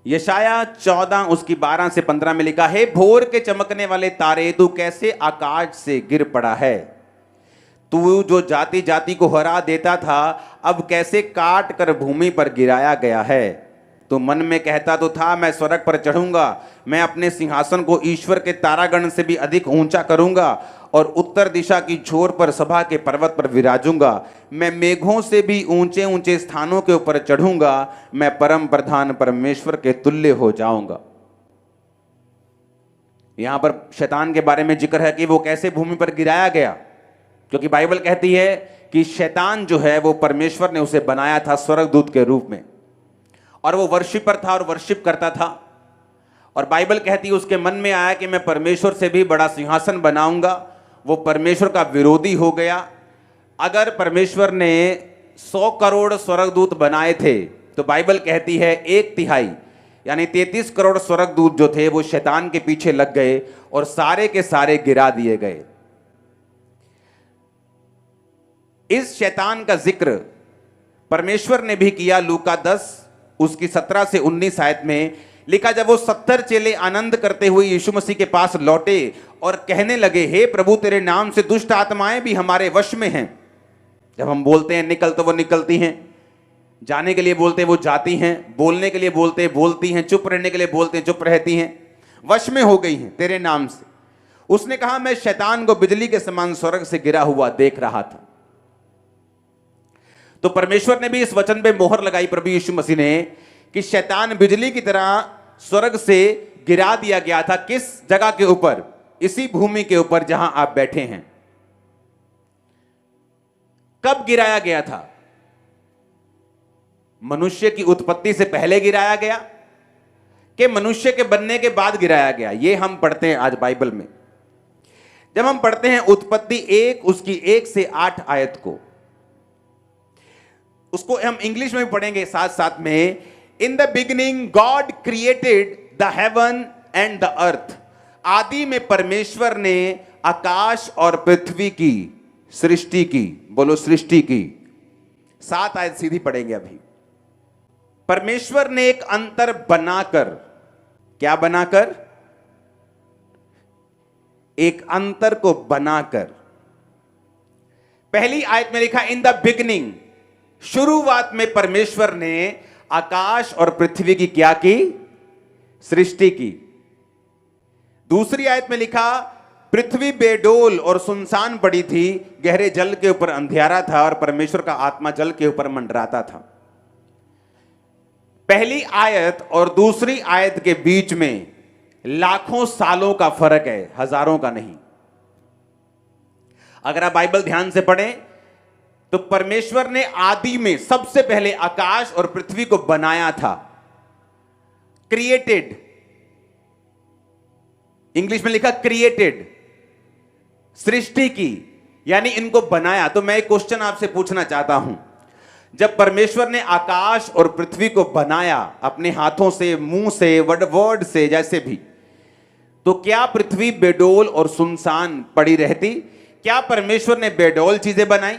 यशाया 14 उसकी 12 से 15 में लिखा है, भोर के चमकने वाले तारे, तू कैसे आकाश से गिर पड़ा है। तू जो जाति जाति को हरा देता था, अब कैसे काट कर भूमि पर गिराया गया है। तो मन में कहता तो था, मैं स्वर्ग पर चढ़ूंगा, मैं अपने सिंहासन को ईश्वर के तारागण से भी अधिक ऊंचा करूंगा और उत्तर दिशा की छोर पर सभा के पर्वत पर विराजूंगा। मैं मेघों से भी ऊंचे ऊंचे स्थानों के ऊपर चढ़ूंगा, मैं परम प्रधान परमेश्वर के तुल्य हो जाऊंगा। यहां पर शैतान के बारे में जिक्र है कि वो कैसे भूमि पर गिराया गया, क्योंकि बाइबल कहती है कि शैतान जो है वो परमेश्वर ने उसे बनाया था स्वर्गदूत के रूप में, और वो वर्शिपर था और वर्शिप करता था। और बाइबल कहती है उसके मन में आया कि मैं परमेश्वर से भी बड़ा सिंहासन बनाऊंगा। वो परमेश्वर का विरोधी हो गया। अगर परमेश्वर ने 100 करोड़ स्वर्गदूत बनाए थे तो बाइबल कहती है 1/3 यानी 33 करोड़ स्वर्गदूत जो थे वो शैतान के पीछे लग गए और सारे के सारे गिरा दिए गए। इस शैतान का जिक्र परमेश्वर ने भी किया। लूका 10 उसकी 17 से 19 आयत में लिखा, जब वो 70 चेले आनंद करते हुए यीशु मसीह के पास लौटे और कहने लगे, हे प्रभु, तेरे नाम से दुष्ट आत्माएं भी हमारे वश में हैं। जब हम बोलते हैं निकल तो वो निकलती हैं, जाने के लिए बोलते हैं वो जाती हैं, बोलने के लिए बोलते हैं बोलती हैं, चुप रहने के लिए बोलते हैं चुप रहती हैं, वश में हो गई हैं तेरे नाम से। उसने कहा, मैं शैतान को बिजली के समान स्वर्ग से गिरा हुआ देख रहा था। तो परमेश्वर ने भी इस वचन पे मोहर लगाई, प्रभु यीशु मसीह ने, कि शैतान बिजली की तरह स्वर्ग से गिरा दिया गया था। किस जगह के ऊपर? इसी भूमि के ऊपर जहां आप बैठे हैं। कब गिराया गया था? मनुष्य की उत्पत्ति से पहले गिराया गया कि मनुष्य के बनने के बाद गिराया गया? यह हम पढ़ते हैं आज बाइबल में। जब हम पढ़ते हैं उत्पत्ति 1 उसकी 1 से 8 आयत को, उसको हम इंग्लिश में भी पढ़ेंगे साथ साथ में। In the beginning God created the heaven and the earth. आदि में परमेश्वर ने आकाश और पृथ्वी की सृष्टि की। बोलो सृष्टि की। 7 आयत सीधी पढ़ेंगे अभी। परमेश्वर ने एक अंतर बनाकर, क्या बनाकर? एक अंतर को बनाकर। पहली आयत में लिखा इन द बिगिनिंग, शुरुआत में परमेश्वर ने आकाश और पृथ्वी की क्या की? सृष्टि की। दूसरी आयत में लिखा पृथ्वी बेडोल और सुनसान पड़ी थी, गहरे जल के ऊपर अंधियारा था और परमेश्वर का आत्मा जल के ऊपर मंडराता था। पहली आयत और दूसरी आयत के बीच में लाखों सालों का फर्क है, हजारों का नहीं। अगर आप बाइबल ध्यान से पढ़ें तो परमेश्वर ने आदि में सबसे पहले आकाश और पृथ्वी को बनाया था। क्रिएटेड, इंग्लिश में लिखा क्रिएटेड, सृष्टि की, यानी इनको बनाया। तो मैं एक क्वेश्चन आपसे पूछना चाहता हूं, जब परमेश्वर ने आकाश और पृथ्वी को बनाया अपने हाथों से, मुंह से, वर्ड से, जैसे भी, तो क्या पृथ्वी बेडोल और सुनसान पड़ी रहती? क्या परमेश्वर ने बेडोल चीजें बनाई?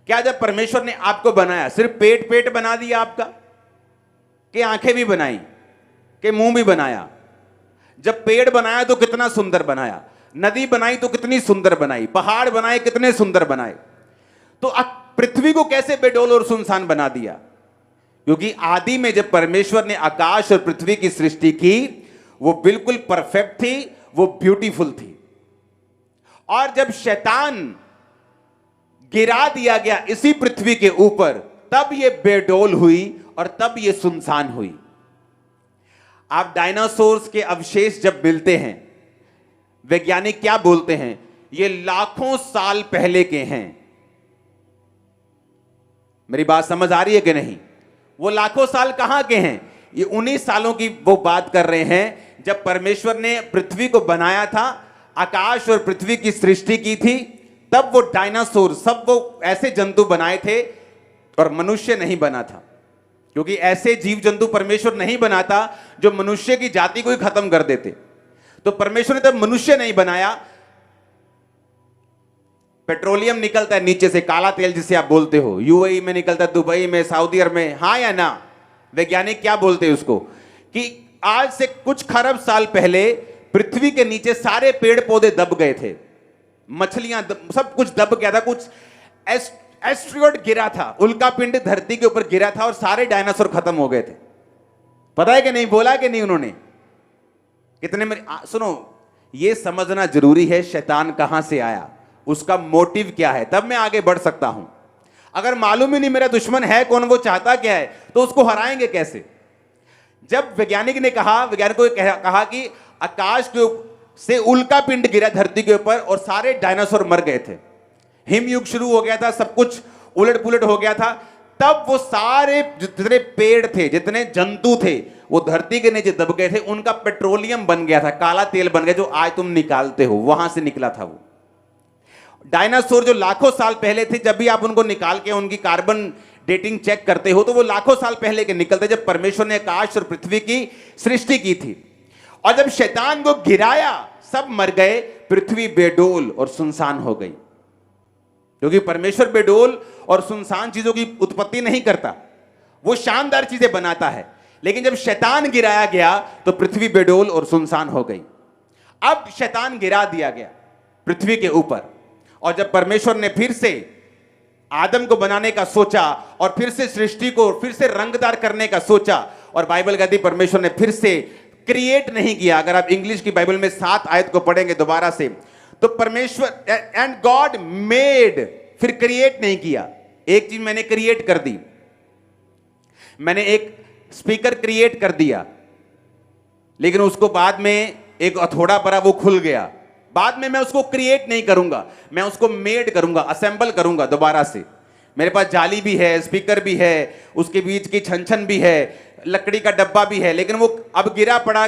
क्या जब परमेश्वर ने आपको बनाया सिर्फ पेट बना दिया आपका, कि आंखें भी बनाई, कि मुंह भी बनाया? जब पेड़ बनाया तो कितना सुंदर बनाया, नदी बनाई तो कितनी सुंदर बनाई, पहाड़ बनाए कितने सुंदर बनाए। तो पृथ्वी को कैसे बेडोल और सुनसान बना दिया? क्योंकि आदि में जब परमेश्वर ने आकाश और पृथ्वी की सृष्टि की, वो बिल्कुल परफेक्ट थी, वो ब्यूटीफुल थी। और जब शैतान गिरा दिया गया इसी पृथ्वी के ऊपर, तब ये बेडोल हुई और तब ये सुनसान हुई। आप डायनासोर्स के अवशेष जब मिलते हैं, वैज्ञानिक क्या बोलते हैं? ये लाखों साल पहले के हैं। मेरी बात समझ आ रही है कि नहीं? वो लाखों साल कहां के हैं? ये 19 सालों की वो बात कर रहे हैं जब परमेश्वर ने पृथ्वी को बनाया था, आकाश और पृथ्वी की सृष्टि की थी। तब वो डायनासोर, सब वो ऐसे जंतु बनाए थे और मनुष्य नहीं बना था, क्योंकि ऐसे जीव जंतु परमेश्वर नहीं बनाता जो मनुष्य की जाति को ही खत्म कर देते। तो परमेश्वर ने तब मनुष्य नहीं बनाया। पेट्रोलियम निकलता है नीचे से, काला तेल जिसे आप बोलते हो, यूएई में निकलता है, दुबई में, सऊदी अरब में, हाँ या ना? वैज्ञानिक क्या बोलते हैं उसको, कि आज से कुछ खरब साल पहले पृथ्वी के नीचे सारे पेड़ पौधे दब गए थे, मछलियां सब कुछ दब गया था, कुछ एस्ट्रॉयड गिरा था, उल्का पिंड धरती के ऊपर गिरा था और सारे डायनासोर खत्म हो गए थे। पता है कि नहीं, बोला कि नहीं उन्होंने? कितने में सुनो, ये समझना जरूरी है शैतान कहां से आया, उसका मोटिव क्या है, तब मैं आगे बढ़ सकता हूं। अगर मालूम ही नहीं मेरा दुश्मन है कौन, वो चाहता क्या है, तो उसको हराएंगे कैसे? जब वैज्ञानिक ने कहा, वैज्ञानिकों ने कहा कि आकाश के से उल्का पिंड गिरा धरती के ऊपर और सारे डायनासोर मर गए थे, हिमयुग शुरू हो गया था, सब कुछ उलट पुलट हो गया था, तब वो सारे जितने पेड़ थे, जितने जंतु थे, वो धरती के नीचे दब गए थे, उनका पेट्रोलियम बन गया था, काला तेल बन गया, जो आज तुम निकालते हो, वहां से निकला था वो। डायनासोर जो लाखों साल पहले थे, जब भी आप उनको निकाल के उनकी कार्बन डेटिंग चेक करते हो तो वो लाखों साल पहले के निकलते, जब परमेश्वर ने आकाश और पृथ्वी की सृष्टि की थी। और जब शैतान को गिराया, सब मर गए, पृथ्वी बेडोल और सुनसान हो गई, क्योंकि परमेश्वर बेडोल और सुनसान चीजों की उत्पत्ति नहीं करता, वो शानदार चीजें बनाता है। लेकिन जब शैतान गिराया गया तो पृथ्वी बेडोल और सुनसान हो गई। अब शैतान गिरा दिया गया पृथ्वी के ऊपर, और जब परमेश्वर ने फिर से आदम को बनाने का सोचा और फिर से सृष्टि को फिर से रंगदार करने का सोचा, और बाइबल कहती परमेश्वर ने फिर से क्रिएट नहीं किया। अगर आप इंग्लिश की बाइबल में 7 आयत को पढ़ेंगे दोबारा से, तो परमेश्वर एंड गॉड मेड, फिर क्रिएट नहीं किया। एक चीज मैंने क्रिएट कर दी, मैंने एक स्पीकर क्रिएट कर दिया, लेकिन उसको बाद में एक हथौड़ा पड़ा, वो खुल गया, बाद में मैं उसको क्रिएट नहीं करूंगा, मैं उसको मेड करूंगा, असेंबल करूंगा दोबारा से। मेरे पास जाली भी है, स्पीकर भी है, उसके बीच की छन भी है, लकड़ी का डब्बा भी है, लेकिन वो अब गिरा पड़ा,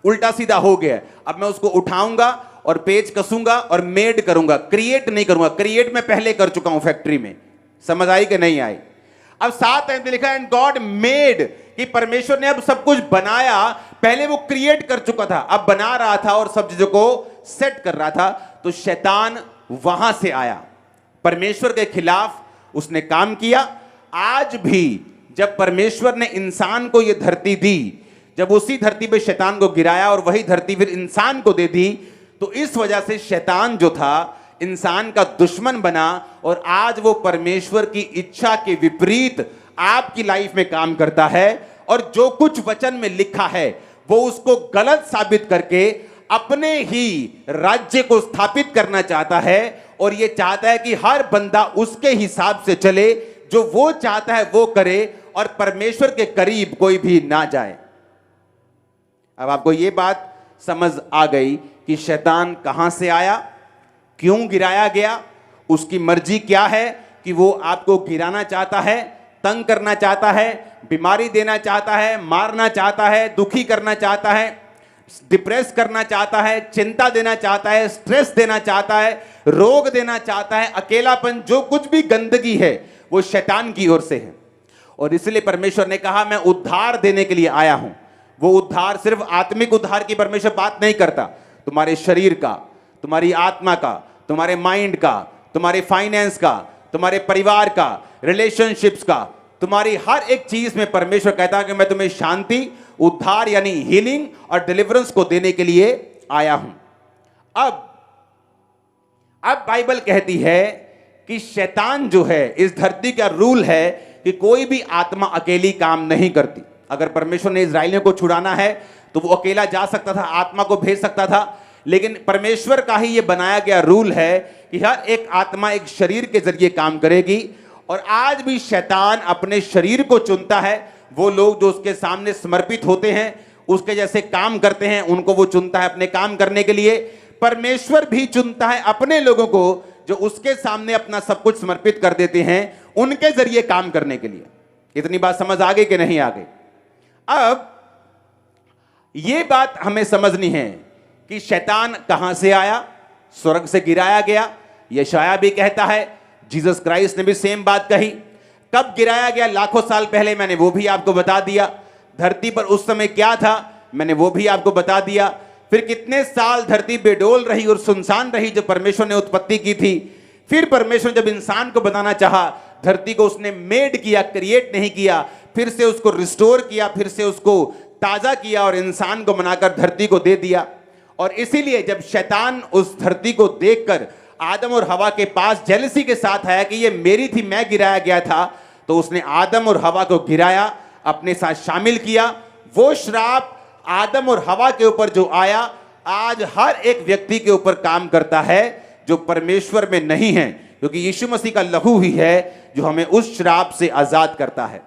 उल्टा सीधा हो गया। अब मैं उसको उठाऊंगा और पेच कसूंगा और मेड करूंगा, क्रिएट नहीं करूंगा। क्रिएट मैं पहले कर चुका हूं फैक्ट्री में। समझ आई कि नहीं आई? अब 7 में लिखा एंड गॉड मेड, कि परमेश्वर ने अब सब कुछ बनाया, पहले वो क्रिएट कर चुका था, अब बना रहा था और सब चीजों को सेट कर रहा था। तो शैतान वहां से आया, परमेश्वर के खिलाफ उसने काम किया। आज भी जब परमेश्वर ने इंसान को यह धरती दी, जब उसी धरती पे शैतान को गिराया और वही धरती फिर इंसान को दे दी, तो इस वजह से शैतान जो था इंसान का दुश्मन बना, और आज वो परमेश्वर की इच्छा के विपरीत आपकी लाइफ में काम करता है, और जो कुछ वचन में लिखा है वो उसको गलत साबित करके अपने ही राज्य को स्थापित करना चाहता है, और ये चाहता है कि हर बंदा उसके हिसाब से चले, जो वो चाहता है वो करे, और परमेश्वर के करीब कोई भी ना जाए। अब आपको ये बात समझ आ गई कि शैतान कहां से आया, क्यों गिराया गया, उसकी मर्जी क्या है, कि वो आपको गिराना चाहता है, तंग करना चाहता है, बीमारी देना चाहता है, मारना चाहता है, दुखी करना चाहता है, डिप्रेस करना चाहता है, चिंता देना चाहता है, स्ट्रेस देना चाहता है, रोग देना चाहता है, अकेलापन, जो कुछ भी गंदगी है वो शैतान की ओर से है। और इसलिए परमेश्वर ने कहा मैं उद्धार देने के लिए आया हूं। वो उद्धार सिर्फ आत्मिक उद्धार की परमेश्वर बात नहीं करता, तुम्हारे शरीर का, तुम्हारी आत्मा का, तुम्हारे माइंड का, तुम्हारे फाइनेंस का, तुम्हारे परिवार का, रिलेशनशिप्स का, तुम्हारी हर एक चीज में परमेश्वर कहता है कि मैं तुम्हें शांति, उद्धार यानी हीलिंग और डिलीवरेंस को देने के लिए आया हूं। अब बाइबल कहती है कि शैतान जो है, इस धरती का रूल है कि कोई भी आत्मा अकेली काम नहीं करती। अगर परमेश्वर ने इजराइलियों को छुड़ाना है तो वो अकेला जा सकता था, आत्मा को भेज सकता था, लेकिन परमेश्वर का ही ये बनाया गया रूल है कि हर एक आत्मा एक शरीर के जरिए काम करेगी। और आज भी शैतान अपने शरीर को चुनता है, वो लोग जो उसके सामने समर्पित होते हैं, उसके जैसे काम करते हैं, उनको वो चुनता है अपने काम करने के लिए। परमेश्वर भी चुनता है अपने लोगों को जो उसके सामने अपना सब कुछ समर्पित कर देते हैं, उनके जरिए काम करने के लिए। इतनी बात समझ आ गई कि नहीं आ गई? अब यह बात हमें समझनी है कि शैतान कहां से आया, स्वर्ग से गिराया गया। यशाया भी कहता है, जीसस क्राइस्ट ने भी सेम बात कही। कब गिराया गया? लाखों साल पहले, मैंने वो भी आपको बता दिया। धरती पर उस समय क्या था, मैंने वो भी आपको बता दिया। फिर कितने साल धरती बेडोल रही और सुनसान रही जब परमेश्वर ने उत्पत्ति की थी। फिर परमेश्वर जब इंसान को बनाना चाहा, धरती को उसने मेड किया, क्रिएट नहीं किया, फिर से उसको रिस्टोर किया, फिर से उसको ताजा किया और इंसान को बनाकर धरती को दे दिया। और इसीलिए जब शैतान उस धरती को देखकर आदम और हवा के पास जेलसी के साथ आया कि ये मेरी थी, मैं गिराया गया था, तो उसने आदम और हवा को गिराया, अपने साथ शामिल किया। वो श्राप आदम और हवा के ऊपर जो आया, आज हर एक व्यक्ति के ऊपर काम करता है जो परमेश्वर में नहीं है, क्योंकि यीशु मसीह का लहू ही है जो हमें उस श्राप से आजाद करता है।